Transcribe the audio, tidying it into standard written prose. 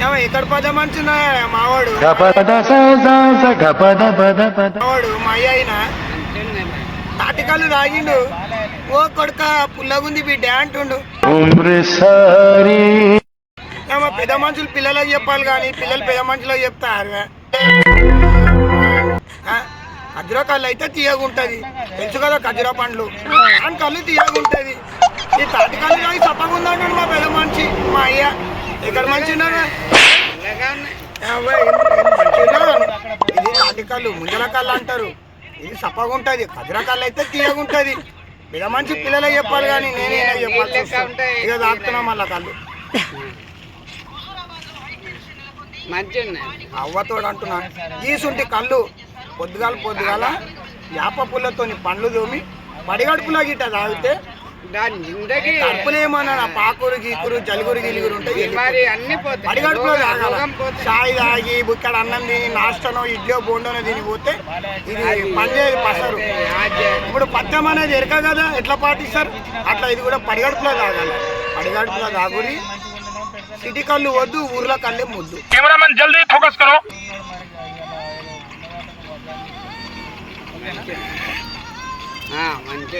ఎక్కడ పద మంచున్నా మావాడు మావాడు మా అయ్య అయినా తాటికల్లు తాగిండు. ఓ కొడుక పుల్లగుంది బిడ్డ అంటుండు. పెద్ద మనుషులు పిల్లలకు చెప్పాలి కానీ పిల్లలు పెద్ద మనుషులకు చెప్తారు. ఖర్జూర కళ్ళు అయితే తీయగుంటది, తెలుసు కదా ఖర్జూర పండ్లు. దాని కళ్ళు తీయగుంటది. ఈ తాటికల్లు తాగి చప్పగుందంటాడు మా పెద్ద మనిషి మా అయ్య. ఎక్కడ మంచి ఇది తాటికల్లు ముంజల కళ్ళు అంటారు. ఇది చప్పగుంటది. ఖర్జూర కళ్ళు అయితే తీయగుంటది. పెద్ద మనిషి పిల్లలకు చెప్పాలి కానీ నేనే చెప్పాలి. ఇక తాగుతున్నా మళ్ళా కళ్ళు అవ్వతోడు అంటున్నా. గీసుంటి కళ్ళు పొద్దుగాల యాప పుల్లతో పండ్లు తోమి పడిగడుపులో గిట్ట తాగితే కడుపులేమన్నా పాకురు గీకురు జలుగురు గిలుగురు ఉంటాయి. పడిగడుపులో తాగాల. చాయ్ తాగి బుక్కడ అన్నం తిని నాష్టనో ఇడ్లో బోండనో తిని పోతే ఇది పనిచేది పసరు. ఇప్పుడు పత్యం అనేది ఎరక కదా ఎట్లా పాటిస్తారు అట్లా ఇది కూడా పడిగడుపులో తాగాలి. పడిగడుపులో తాగుని సిటీ కళ్ళు వద్దు, ఊర్లో కళ్ళే ముద్దు. కెమెరామెన్ జల్దీ ఫోకస్ కరో. మంచి